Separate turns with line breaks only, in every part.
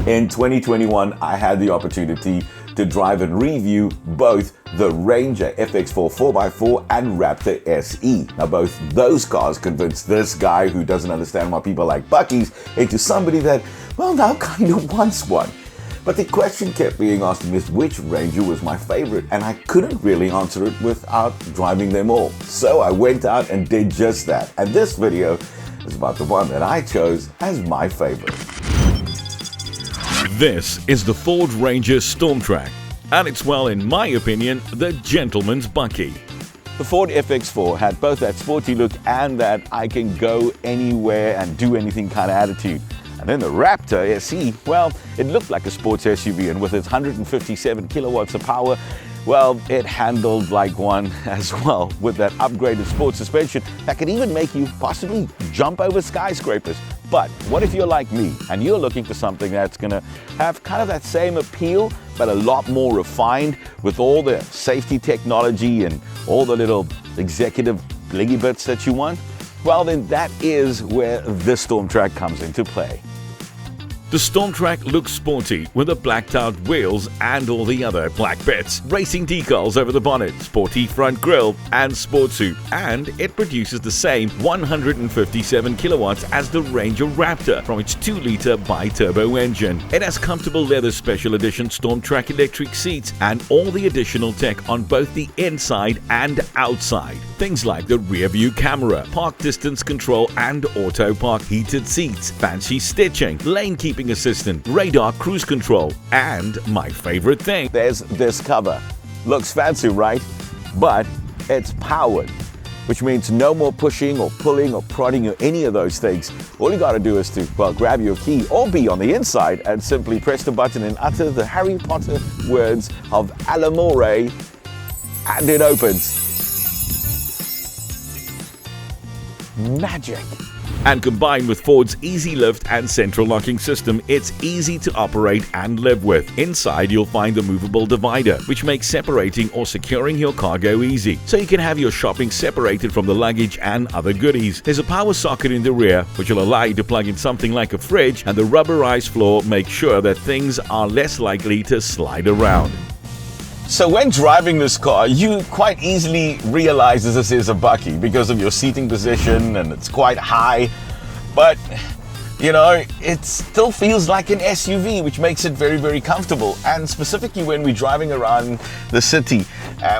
In 2021, I had the opportunity to drive and review both the Ranger FX4 4x4 and Raptor SE. Now, both those cars convinced this guy who doesn't understand why people like Buckies into somebody that, well, now kind of wants one. But the question kept being asked me is which Ranger was my favorite, and I couldn't really answer it without driving them all. So I went out and did just that. And this video is about the one that I chose as my favorite.
This is the Ford Ranger StormTrak, and it's, well, in my opinion, the gentleman's Bucky.
The Ford FX4 had both that sporty look and that I can go anywhere and do anything kind of attitude. And then the Raptor SE, well, it looked like a sports SUV, and with its 157 kilowatts of power, well, it handled like one as well, with that upgraded sports suspension that could even make you possibly jump over skyscrapers. But what if you're like me and you're looking for something that's gonna have kind of that same appeal, but a lot more refined with all the safety technology and all the little executive blingy bits that you want? Well, then that is where this StormTrak comes into play.
The StormTrak looks sporty with the blacked out wheels and all the other black bits, racing decals over the bonnet, sporty front grille and sport suit, and it produces the same 157 kilowatts as the Ranger Raptor from its 2-liter bi-turbo engine. It has comfortable leather special edition StormTrak electric seats and all the additional tech on both the inside and outside. Things like the rear view camera, park distance control and auto park heated seats, fancy stitching, lane keeping assistant, radar cruise control, and my favorite thing,
there's this cover. Looks fancy, right? But it's powered, which means no more pushing or pulling or prodding or any of those things. All you gotta do is to, well, grab your key or be on the inside and simply press the button and utter the Harry Potter words of Alamore, and it opens. Magic.
And combined with Ford's easy lift and central locking system, it's easy to operate and live with. Inside, you'll find the movable divider, which makes separating or securing your cargo easy, so you can have your shopping separated from the luggage and other goodies. There's a power socket in the rear, which will allow you to plug in something like a fridge, and the rubberized floor makes sure that things are less likely to slide around.
So when driving this car, you quite easily realize this is a Bucky because of your seating position, and it's quite high. But, you know, it still feels like an SUV, which makes it very, very comfortable. And specifically when we're driving around the city,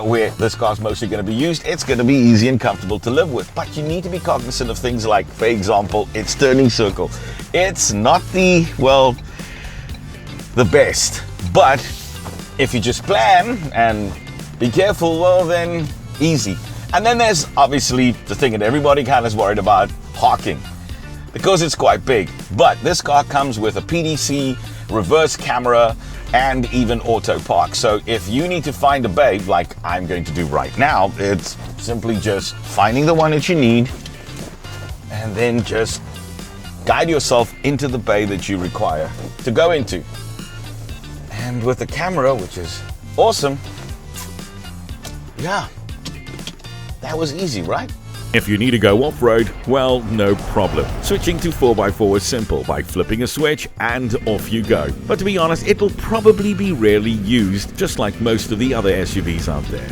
where this car's mostly going to be used, it's going to be easy and comfortable to live with. But you need to be cognizant of things like, for example, its turning circle. It's not the, well, the best, but if you just plan and be careful, well, then easy. And then there's obviously the thing that everybody kind of is worried about, parking, because it's quite big. But this car comes with a PDC, reverse camera, and even auto park. So if you need to find a bay, like I'm going to do right now, it's simply just finding the one that you need and then just guide yourself into the bay that you require to go into. And with the camera, which is awesome, yeah, that was easy, right?
If you need to go off-road, well, no problem. Switching to 4x4 is simple by flipping a switch and off you go. But to be honest, it'll probably be rarely used, just like most of the other SUVs out there.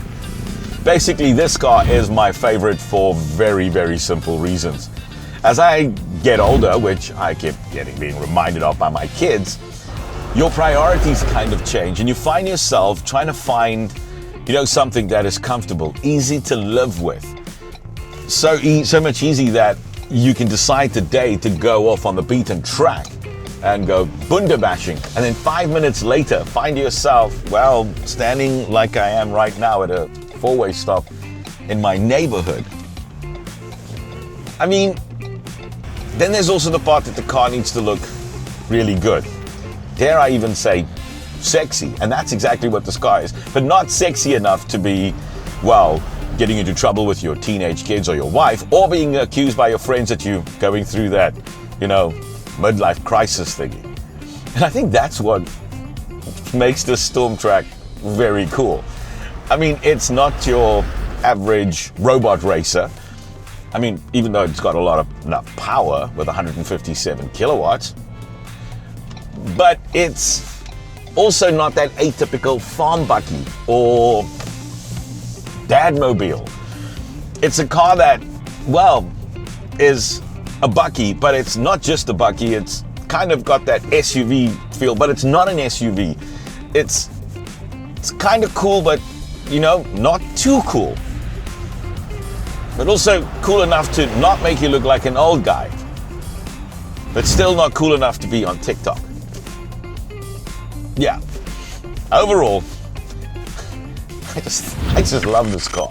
Basically, this car is my favorite for very, very simple reasons. As I get older, which I keep being reminded of by my kids, your priorities kind of change, and you find yourself trying to find, you know, something that is comfortable, easy to live with. So much easy that you can decide today to go off on the beaten track and go bunda bashing, and then 5 minutes later find yourself, well, standing like I am right now at a four-way stop in my neighborhood. I mean, then there's also the part that the car needs to look really good. Dare I even say sexy, and that's exactly what this car is, but not sexy enough to be, well, getting into trouble with your teenage kids or your wife, or being accused by your friends that you're going through that, you know, midlife crisis thingy. And I think that's what makes this StormTrak very cool. I mean, it's not your average robot racer. I mean, even though it's got enough power with 157 kilowatts, but it's also not that atypical farm bucky or dadmobile. It's a car that, well, is a bucky, but it's not just a bucky. It's kind of got that SUV feel, but it's not an SUV. It's kind of cool, but you know, not too cool. But also cool enough to not make you look like an old guy, but still not cool enough to be on TikTok. Yeah. Overall, I just love this car.